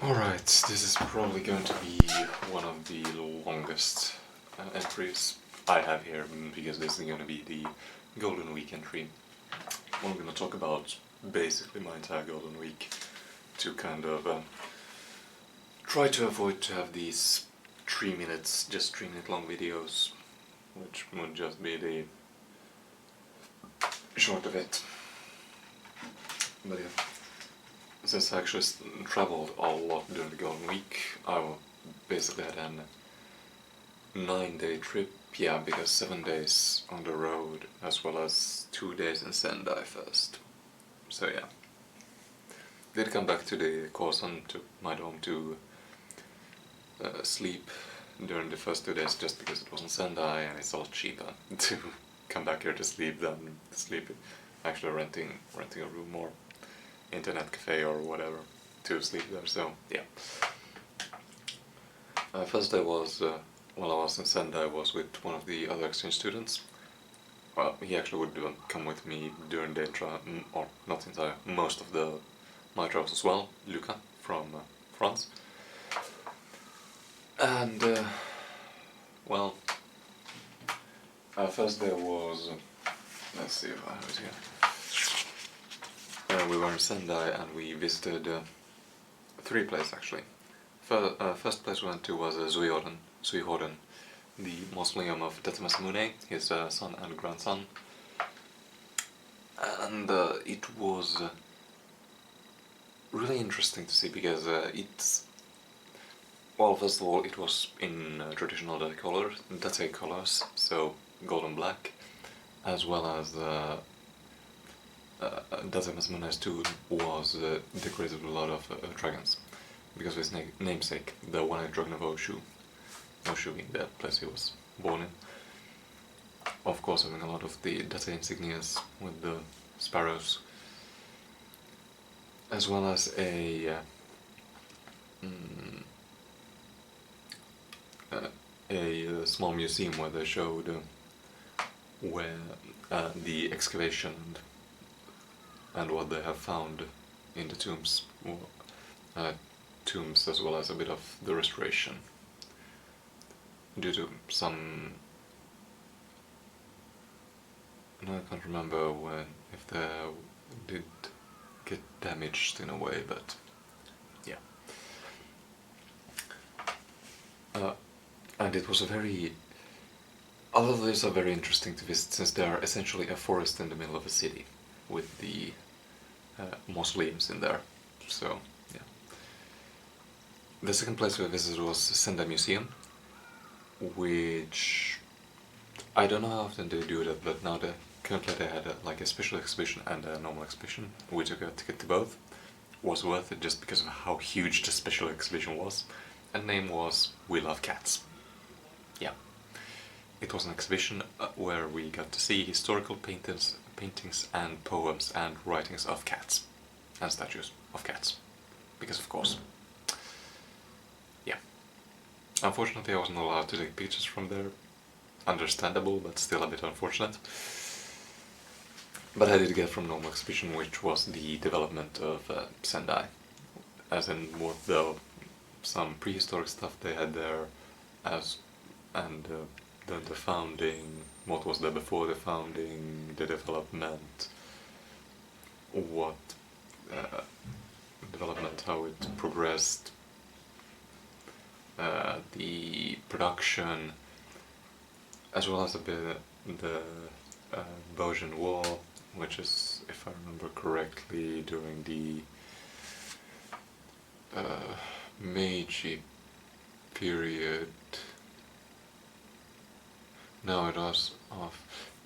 Alright, this is probably going to be one of the longest entries I have here because this is going to be the Golden Week entry. I'm going to talk about basically my entire Golden Week to kind of try to avoid to have these 3 minutes, just 3 minute long videos, which would just be the short of it. But yeah. Since I actually traveled a lot during the Golden Week, I basically had a 9-day trip, yeah, because 7 days on the road, as well as 2 days in Sendai first. So yeah. Did come back to the Kosan, to my dorm, to sleep during the first 2 days just because it was in Sendai and it's a lot cheaper to come back here to sleep than sleep actually renting a room or internet cafe or whatever to sleep there, so yeah. First day was, while I was in Sendai, I was with one of the other exchange students. Well, he actually would come with me during the or not entire, most of my travels as well, Luca from France. And, well, first day was, let's see if I have it here. We were in Sendai and we visited 3 places actually. First place we went to was Suihorden, the mausoleum of Tetsumasamune, his son and grandson. And it was really interesting to see because well, first of all, it was in traditional Date colors, so gold and black, as well as Tetsumasamune's tomb was decorated with a lot of dragons, because of his namesake, the one-eyed dragon of Oshu being the place he was born in. Of course, having a lot of the Date insignias with the sparrows, as well as a small museum where they showed where the excavation and what they have found in the tombs, as well as a bit of the restoration due to some. No, I can't remember if they did get damaged in a way, but yeah. And it was all of these are very interesting to visit since they are essentially a forest in the middle of a city with the mausoleums in there, so yeah. The second place we visited was Sendai Museum, which I don't know how often they do that, but now currently they had like a special exhibition and a normal exhibition. We took a ticket to both. Was worth it just because of how huge the special exhibition was, and name was We Love Cats. Yeah. It was an exhibition where we got to see historical paintings and poems and writings of cats and statues of cats, because of course. Yeah. Unfortunately I wasn't allowed to take pictures from there. Understandable, but still a bit unfortunate. But I did get from normal exhibition, which was the development of Sendai, as in what some prehistoric stuff they had there, and the founding, what was there before the founding, the development, how it progressed, the production, as well as a bit the Bojin War, which is, if I remember correctly, during the Meiji period. No,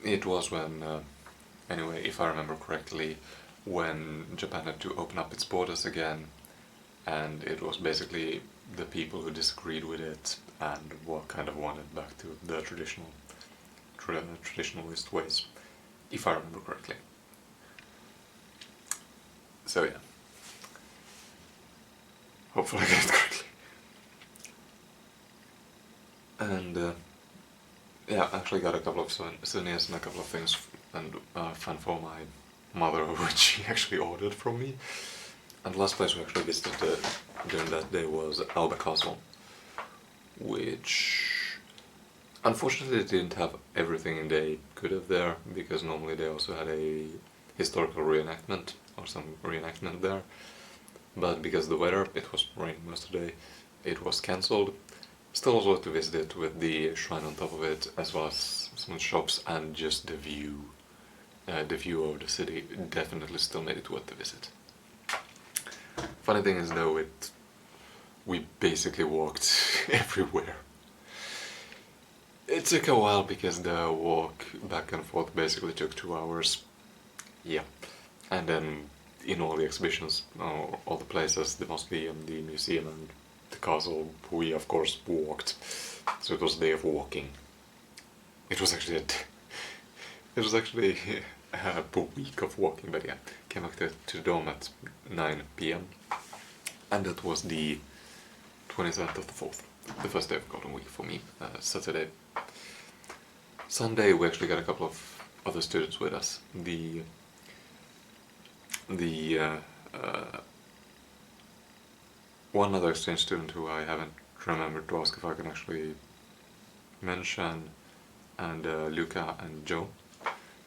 it was when, anyway, if I remember correctly, when Japan had to open up its borders again, and it was basically the people who disagreed with it and what kind of wanted back to the traditionalist ways, if I remember correctly. So yeah. Hopefully I get it correctly. And yeah, I actually got a couple of souvenirs and a couple of things and fun for my mother, which she actually ordered from me. And the last place we actually visited during that day was Alba Castle, which unfortunately they didn't have everything they could have there, because normally they also had a historical reenactment or some reenactment there, but because of the weather, it was raining most of the day, it was cancelled. Still was worth to visit it with the shrine on top of it, as well as some shops and just the view. The view of the city definitely still made it worth the visit. Funny thing is though, we basically walked everywhere. It took a while because the walk back and forth basically took 2 hours. Yeah. And then in all the exhibitions, all the places, the mausoleum, the museum and the castle, we of course walked. So it was a day of walking. It was actually a week of walking, but yeah. Came back to the dome at 9 PM. And that was the 27th of the 4th, the first day of Golden Week for me, Saturday. Sunday we actually got a couple of other students with us. One other exchange student who I haven't remembered to ask if I can actually mention, and Luca and Joe,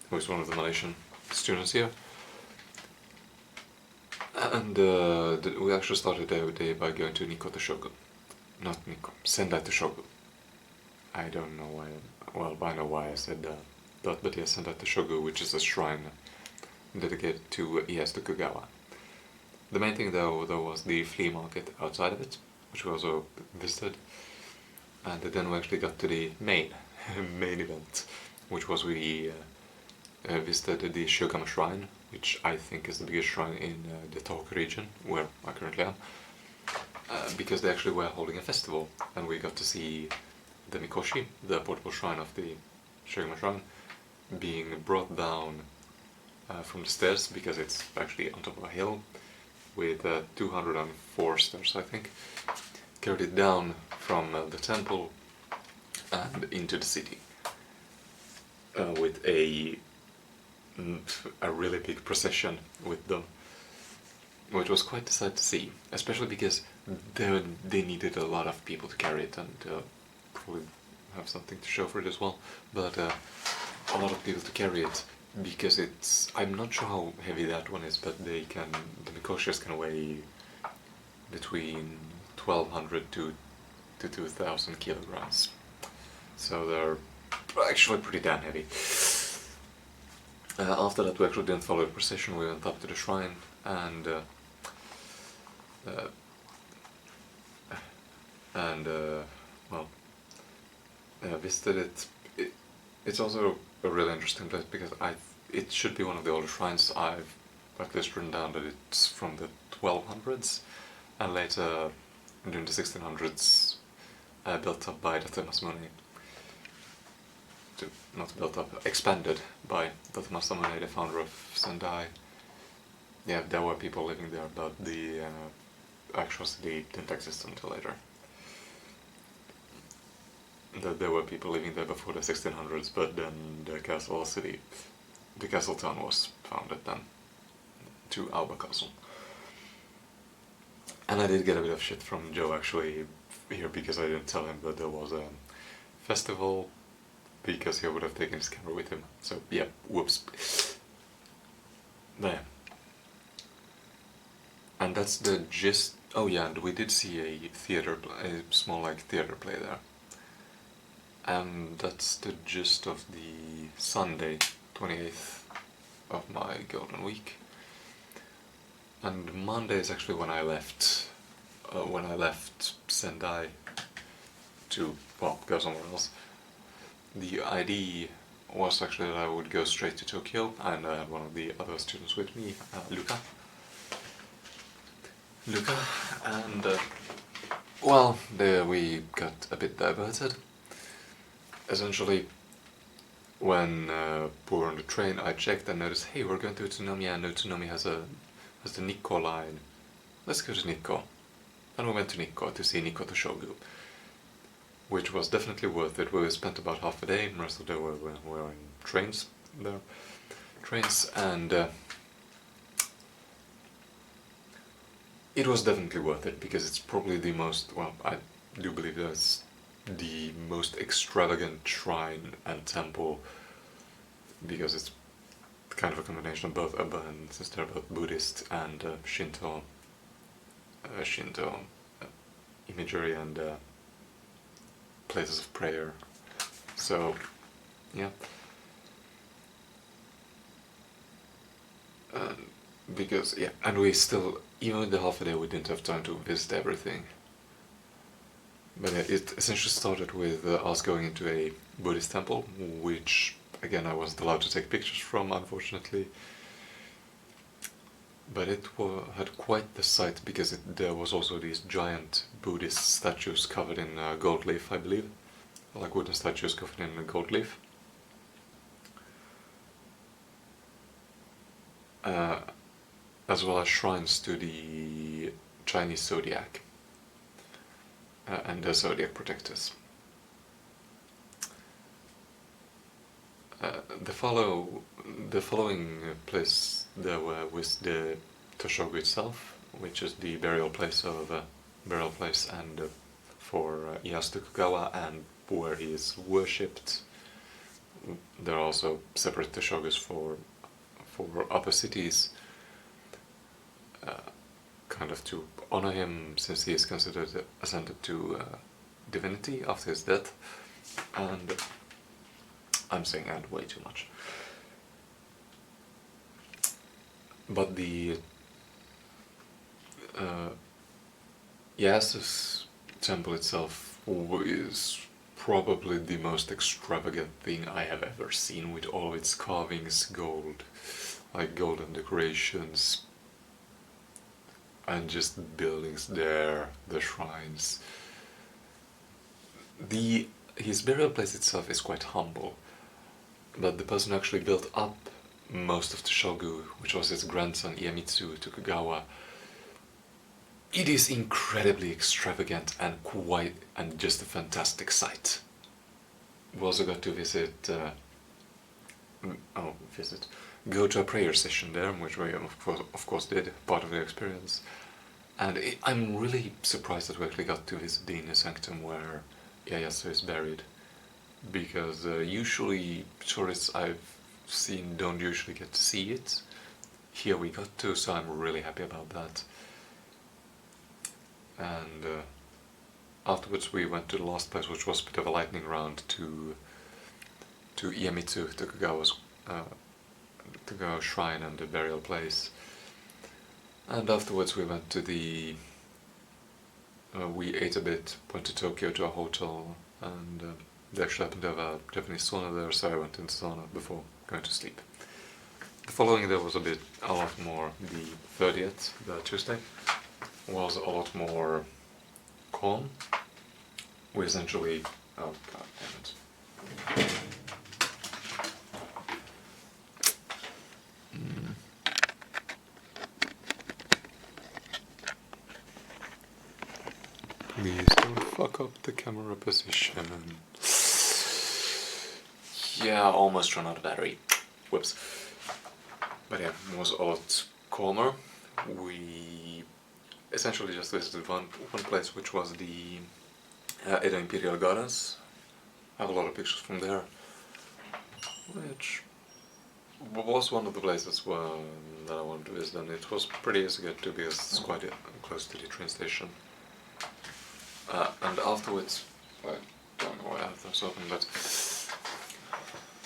who is one of the Malaysian students here. And we actually started the day by going to Nikko Teshogu. Not Nikko, Sendai Teshogu. I don't know why, well, I know why I said that, but yes, Sendai Teshogu, which is a shrine dedicated to Ieyasu Tokugawa. The main thing though was the flea market outside of it, which we also visited. And then we actually got to the main event, which was we visited the Shogama Shrine, which I think is the biggest shrine in the Tohoku region, where I currently am, because they actually were holding a festival, and we got to see the Mikoshi, the portable shrine of the Shogama Shrine, being brought down from the stairs, because it's actually on top of a hill, with 204 stairs, I think, carried it down from the temple and into the city, with a really big procession with them, which was quite a sight to see, especially because they needed a lot of people to carry it, and probably have something to show for it as well, but a lot of people to carry it, because I'm not sure how heavy that one is, but the Mikoshis can weigh between 1200 to 2000 kilograms, so they're actually pretty damn heavy. After that we actually didn't follow the procession, we went up to the shrine and visited it. It's also a really interesting place because it should be one of the older shrines. I've at least written down that it's from the 1200s, and later during the 1600s built up by Dr. Masamune. Not built up, expanded by Dr. Masamune, the founder of Sendai. Yeah, there were people living there, but the actual city didn't exist until later. There were people living there before the 1600s, but then the castle town was founded then, to Alba Castle. And I did get a bit of shit from Joe actually here, because I didn't tell him that there was a festival, because he would have taken his camera with him. So yeah, whoops. There. And that's the gist. Oh yeah, and we did see a small theater play there. And that's the gist of the Sunday, 28th of my Golden Week. And Monday is actually when I left Sendai to, well, go somewhere else. The idea was actually that I would go straight to Tokyo, and I had one of the other students with me, Luca, and well, there we got a bit diverted. Essentially, when we were on the train, I checked and noticed, hey, we're going to Utsunomiya, and Utsunomiya has the Nikko line. Let's go to Nikko. And we went to Nikko to see Nikko Toshogu, which was definitely worth it. We spent about half a day, most of the day we were in trains there. And it was definitely worth it because it's probably the most, well, I do believe that's the most extravagant shrine and temple because it's kind of a combination of both urban, since they're both Buddhist and Shinto imagery and places of prayer. So, yeah. Because, yeah, and we still, even with the half a day, we didn't have time to visit everything. But yeah, it essentially started with us going into a Buddhist temple, which, again, I wasn't allowed to take pictures from, unfortunately. But it had quite the sight because there was also these giant Buddhist statues covered in gold leaf, I believe. Like wooden statues covered in gold leaf. As well as shrines to the Chinese zodiac and the zodiac protectors. The following place there was the Toshogu itself, which is the burial place and for Ieyasu Tokugawa, and where he is worshipped. There are also separate Toshogus for other cities, kind of to honor him, since he is considered ascended to divinity after his death. And I'm saying "and" way too much. But the Ieyasu temple itself is probably the most extravagant thing I have ever seen, with all of its carvings, golden decorations, and just buildings there, the shrines. His burial place itself is quite humble, but the person who actually built up most of the shogu, which was his grandson Ieyasu Tokugawa, it is incredibly extravagant and just a fantastic sight. We also got to go to a prayer session there, which we of course did, part of the experience. And I'm really surprised that we actually got to visit the inner sanctum where Ieyasu is buried, because usually tourists I've seen don't usually get to see it. Here we got to, so I'm really happy about that. And afterwards we went to the last place, which was a bit of a lightning round to Ieyasu Tokugawa's shrine and the burial place. And afterwards we went to we ate a bit, went to Tokyo to a hotel, and they actually happened to have a Japanese sauna there, so I went into sauna before going to sleep. The following day was a lot more, the 30th, the Tuesday, was a lot more calm. We essentially, oh god damn it. Please don't fuck up the camera position. Yeah, almost run out of battery. Whoops. But yeah, it was a lot calmer. We essentially just visited one place, which was the Edo Imperial Gardens. I have a lot of pictures from there, which was one of the places that I wanted to visit, and it was pretty easy to get to because it's quite close to the train station. And afterwards, I don't know why I have those open, but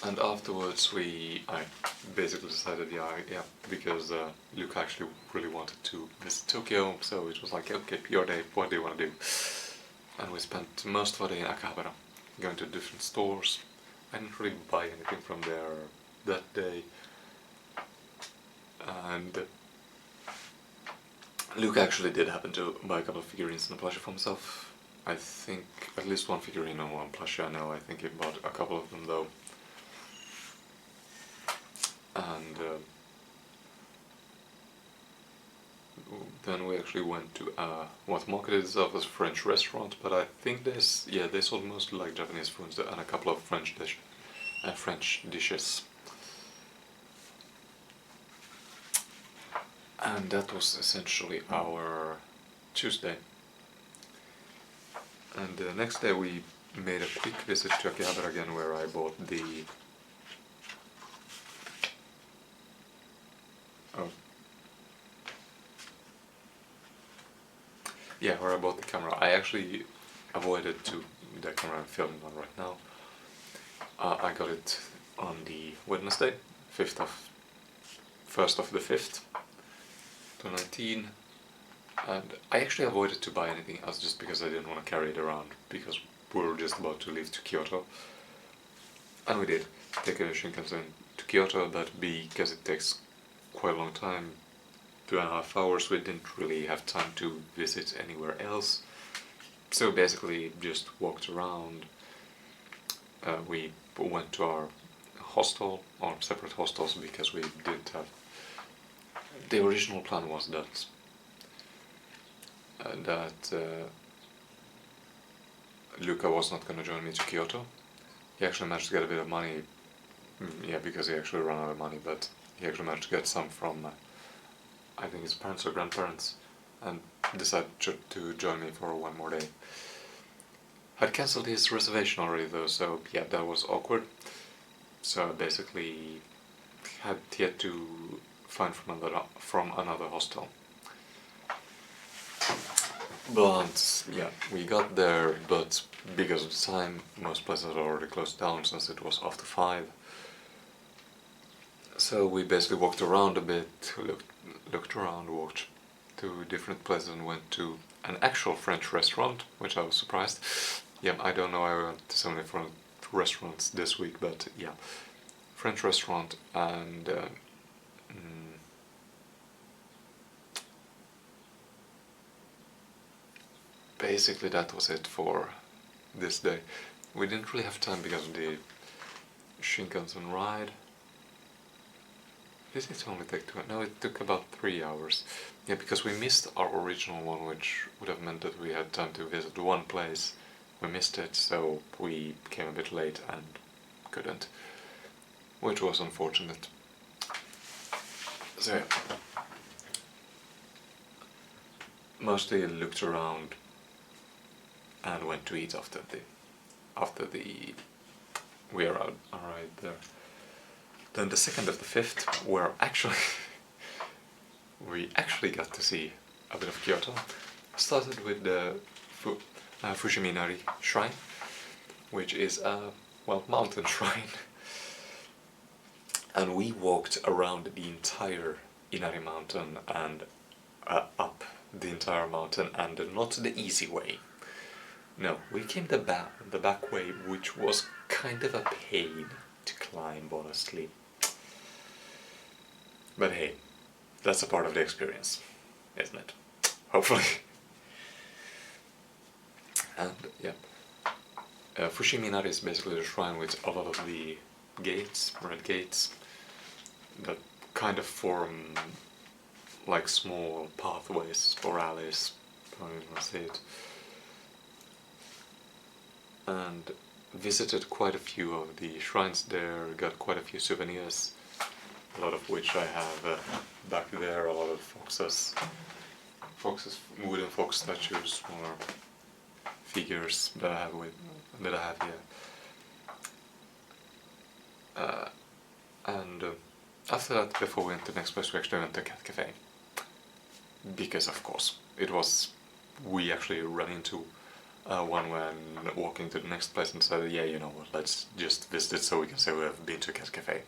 and afterwards I basically decided, yeah, because Luke actually really wanted to visit Tokyo, so it was like, okay, your day, what do you want to do? And we spent most of our day in Akihabara, going to different stores. I didn't really buy anything from there that day, and Luke actually did happen to buy a couple of figurines and a plushie for himself. I think at least one figurine and one plushie. I know. I think he bought a couple of them though. And then we actually went to what marketed itself as a French restaurant, but I think they sold mostly like Japanese foods and a couple of French dishes. And that was essentially our Tuesday. And the next day we made a quick visit to Akihabara again, where I bought the... Oh. Yeah, where I bought the camera. I actually avoided to the camera I'm filming on right now. I got it on the Wednesday, 1st of the 5th, 2019. And I actually avoided to buy anything else just because I didn't want to carry it around, because we were just about to leave to Kyoto. And we did take a Shinkansen to Kyoto, but because it takes quite a long time, 2.5 hours, we didn't really have time to visit anywhere else. So basically just walked around. We went to our hostel, or separate hostels, because we didn't have... The original plan was that Luca was not going to join me to Kyoto. He actually managed to get a bit of money, yeah, because he actually ran out of money, but he actually managed to get some from, I think his parents or grandparents, and decided to join me for one more day. I'd cancelled his reservation already though, so yeah, that was awkward. So I basically had yet to find from another hostel. But yeah, we got there, but because of the time, most places had already closed down since it was after 5. So we basically walked around a bit, looked around, walked to different places, and went to an actual French restaurant, which I was surprised. Yeah, I don't know why I went to so many different restaurants this week, but yeah, French restaurant, and basically that was it for this day. We didn't really have time because of the Shinkansen ride. Did it only take 2 hours? No, it took about 3 hours. Yeah, because we missed our original one, which would have meant that we had time to visit one place. We missed it, so we came a bit late and couldn't, which was unfortunate. So yeah, mostly looked around and went to eat after we arrived there. Then the 2nd of the 5th, where actually we actually got to see a bit of Kyoto. Started with the Fushiminari Shrine, which is a, well, mountain shrine. And we walked around the entire Inari mountain and up the entire mountain, and not the easy way. No, we came the back way, which was kind of a pain to climb, honestly. But hey, that's a part of the experience, isn't it? Hopefully. And yeah, Fushiminari is basically the shrine with a lot of the gates, red gates, that kind of form like small pathways or alleys, how you want to say it. And visited quite a few of the shrines there, got quite a few souvenirs, a lot of which I have back there, a lot of foxes, wooden fox statues or figures that I have here. And after that, before we went to the next place, we actually went to a cat cafe. Because of course, we actually ran into one when walking to the next place and said, yeah, you know what, let's just visit it so we can say we have been to a cat cafe.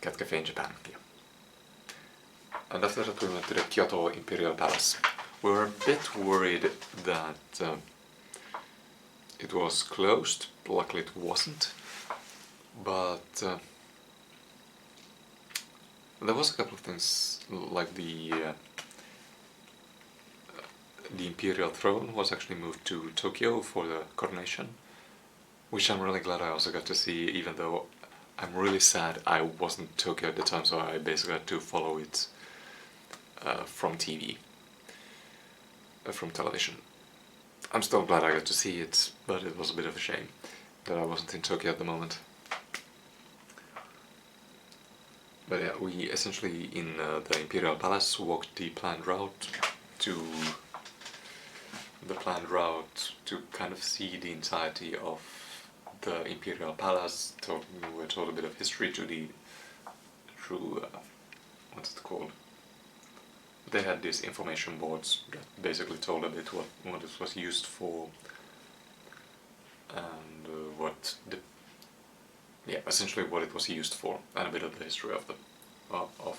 Cat cafe in Japan, yeah. And after that we went to the Kyoto Imperial Palace. We were a bit worried that it was closed. Luckily it wasn't. But there was a couple of things, like the imperial throne was actually moved to Tokyo for the coronation, which I'm really glad I also got to see, even though I'm really sad I wasn't in Tokyo at the time, so I basically had to follow it from TV, from television. I'm still glad I got to see it, but it was a bit of a shame that I wasn't in Tokyo at the moment. But yeah, we essentially in the Imperial Palace walked to the planned route to kind of see the entirety of the Imperial Palace. We were told a bit of history through what's it called? They had these information boards that basically told a bit what it was used for and essentially what it was used for, and a bit of the history of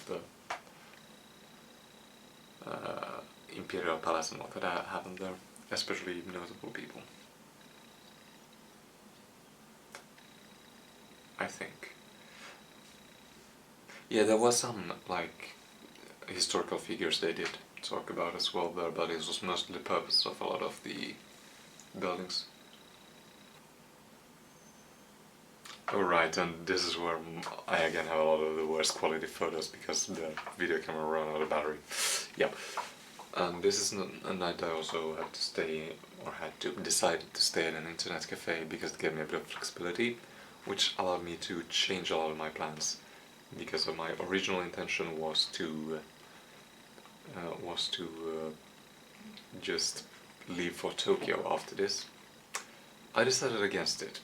the Imperial Palace and what had happened there, especially notable people. I think. Yeah, there was some like historical figures they did talk about as well there, but it was mostly the purpose of a lot of the buildings. Alright, and this is where I again have a lot of the worst quality photos because the video camera ran out of battery. Yep. And this is a night I also had to stay, or decided to stay at an internet cafe because it gave me a bit of flexibility, which allowed me to change a lot of my plans. Because of my original intention was to just leave for Tokyo after this. I decided against it.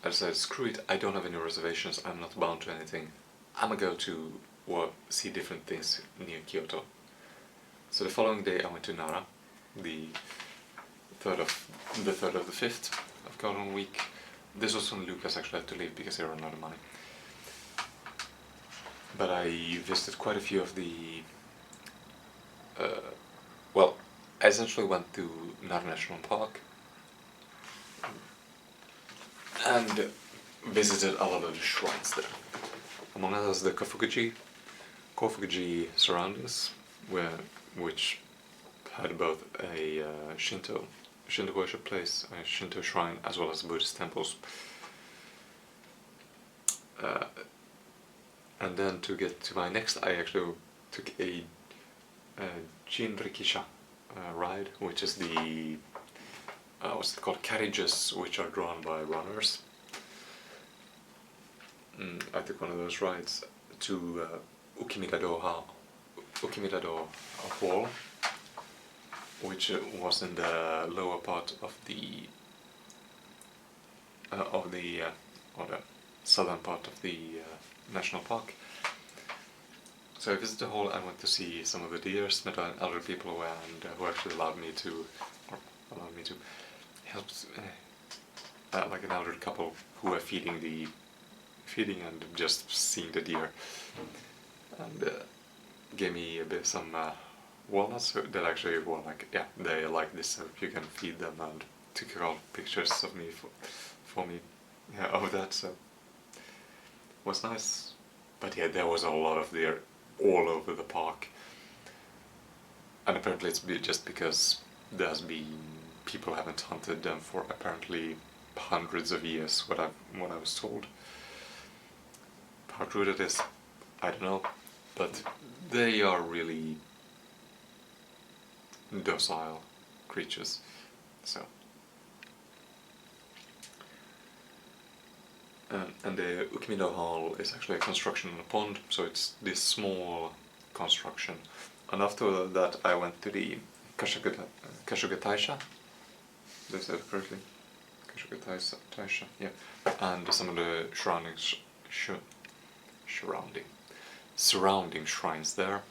I decided, screw it, I don't have any reservations, I'm not bound to anything. I'm gonna go to see different things near Kyoto. So the following day I went to Nara, the third of the 5th of Golden Week. This was when Lucas actually had to leave because he ran out of money. But I visited quite a few of the I essentially went to Nara National Park and visited a lot of the shrines there. Among others, the Kofukuji surroundings, which had both a Shinto worship place, a Shinto shrine, as well as Buddhist temples. And then to get to my next, I actually took a Jinrikisha ride, which is the what's it called, carriages which are drawn by runners. I took one of those rides to Ukimidado Hall, which was in the lower part of the southern part of the national park. So I visited the hall and went to see some of the deers, met other people who actually allowed me to help, like an elderly couple who were feeding and just seeing the deer, and gave me a bit some walnuts that actually were like, yeah, they like this, so you can feed them, and took all pictures of me for me, yeah, of that, so it was nice. But yeah, there was a lot of deer all over the park, and apparently it's just because people haven't hunted them for apparently hundreds of years, what I was told. How true that is, I don't know, but they are really docile creatures, so. And the Ukimido Hall is actually a construction in a pond, so it's this small construction. And after that I went to the Kashuga Taisha, did I say it correctly? Kashuga Taisha, yeah. And some of the surrounding shrines there,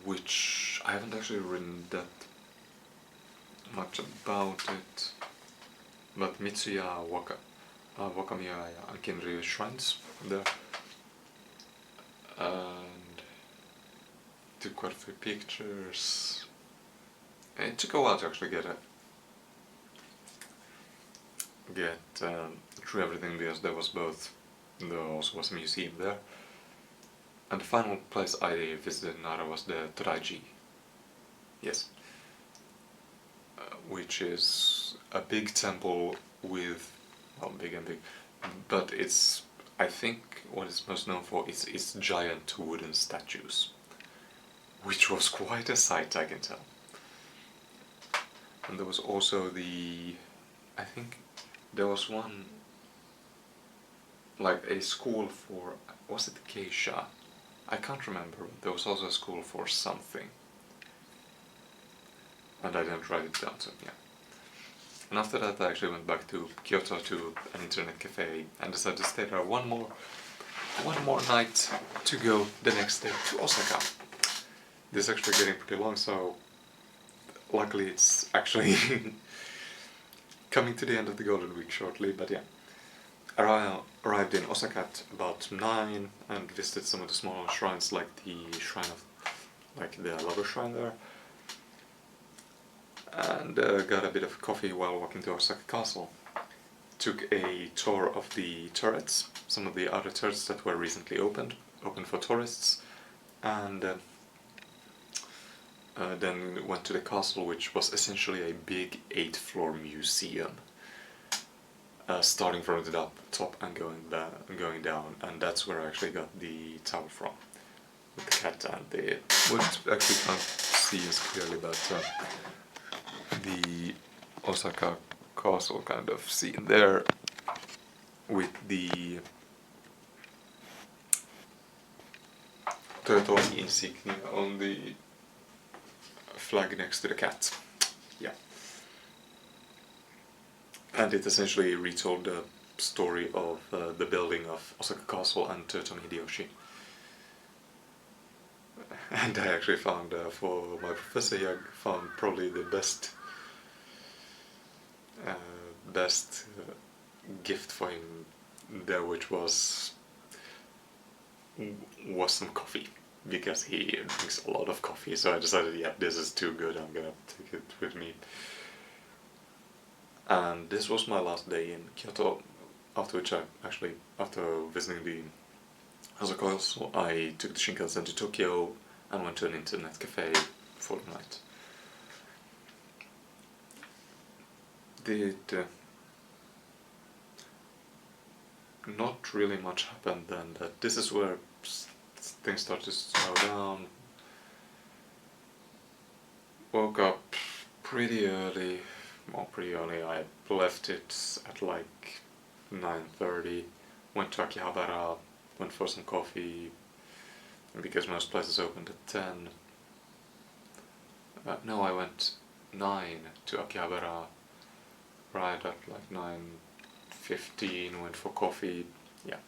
which I haven't actually written that much about it, but Mitsuya Wakamiya and Kinryu shrines there, and took quite a few pictures. And it took a while to actually get through everything, because there also was a museum there. And the final place I visited in Nara was the Toraiji. Yes. Which is a big temple with, well, big and big, but it's, I think what it's most known for is its giant wooden statues, which was quite a sight, I can tell. And there was also I think there was one like a school for, was it geisha? I can't remember, but there was also a school for something. And I didn't write it down, so yeah. And after that I actually went back to Kyoto to an internet cafe and decided to stay there one more night to go the next day to Osaka. This is actually getting pretty long, so luckily it's actually coming to the end of the Golden Week shortly, but yeah. Arrived in Osaka at about 9 and visited some of the smaller shrines, like the shrine of, like the lover shrine there. And got a bit of coffee while walking to Osaka Castle. Took a tour of the turrets, some of the outer turrets that were recently opened for tourists, and then went to the castle, which was essentially a big 8-floor museum. Starting from the top and going down, and that's where I actually got the towel from, with the cat and the, which actually can't see as clearly, but the Osaka castle kind of scene there with the turtle insignia on the flag next to the cat. Yeah. And it essentially retold the story of the building of Osaka Castle and Toyotomi Hideyoshi. And I actually found, for my professor here, found probably the best gift for him there, which was some coffee, because he drinks a lot of coffee. So I decided, yeah, this is too good, I'm gonna take it with me. And this was my last day in Kyoto, after which after visiting the Osaka Castle, I took the Shinkansen to Tokyo and went to an internet cafe for the night. Not really much happened then. That this is where things started to slow down. Woke up pretty early. Well, pretty early. I left it at like 9:30. Went to Akihabara. Went for some coffee, because most places opened at 10. No, I went 9 to Akihabara. Right at like 9:15. Went for coffee. Yeah.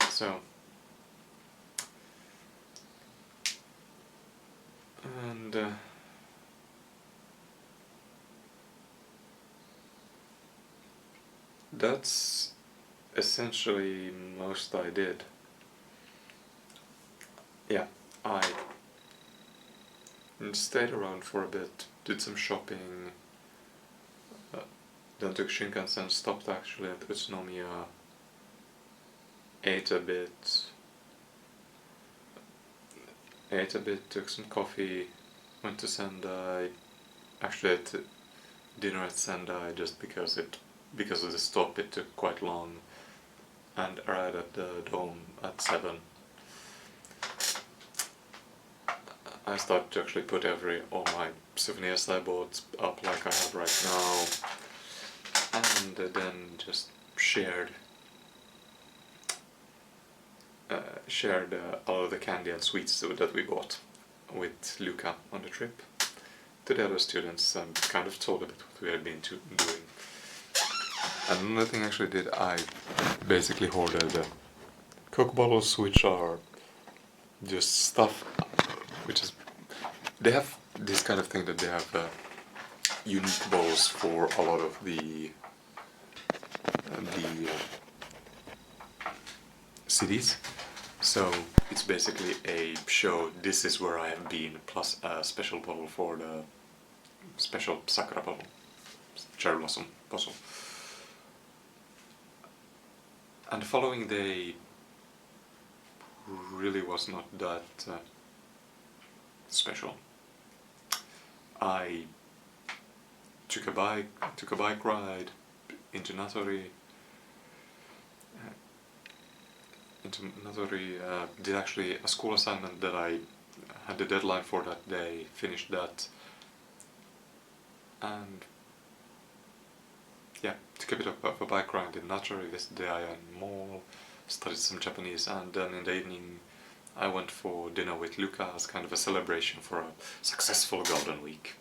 So. And. That's essentially most I did. Yeah, I stayed around for a bit, did some shopping, then took Shinkansen, stopped actually at Utsunomiya, ate a bit, took some coffee, went to Sendai, actually ate dinner at Sendai just because of the stop it took quite long, and arrived at the dome at 7. I started to actually put all my souvenirs I bought up like I have right now, and then just shared all of the candy and sweets that we bought with Luca on the trip to the other students, and kind of told a bit what we had been doing. And another thing I actually did, I basically hoarded Coke bottles, which are just stuff, they have this kind of thing that they have unique bowls for a lot of the cities. So it's basically a show, this is where I have been, plus a special bottle for the special sakura bottle, cherry blossom bottle. And the following day really was not that special. I took a bike ride into Natori. Did actually a school assignment that I had the deadline for that day. Finished that, and yeah, took a bit of a bike ride in Natori, visited the Iron Mall, studied some Japanese, and then in the evening I went for dinner with Luca as kind of a celebration for a successful Golden Week.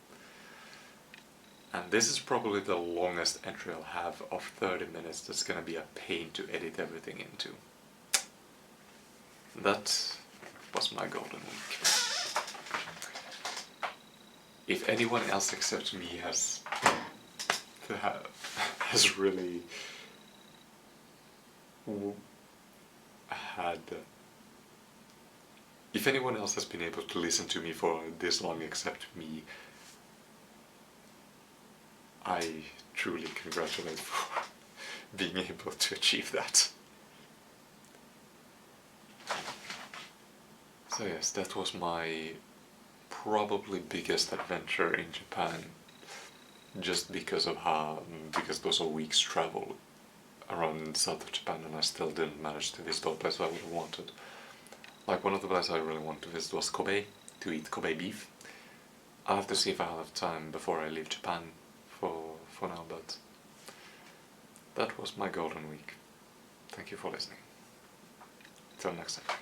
And this is probably the longest entry I'll have of 30 minutes that's gonna be a pain to edit everything into. That was my Golden Week. If anyone else except me has really had... If anyone else has been able to listen to me for this long except me, I truly congratulate for being able to achieve that. So yes, that was my probably biggest adventure in Japan, just because those are weeks travel around south of Japan, and I still didn't manage to visit all the places I would have wanted. Like, one of the places I really wanted to visit was Kobe, to eat Kobe beef. I'll have to see if I have time before I leave Japan for now, but that was my Golden Week. Thank you for listening. Till next time.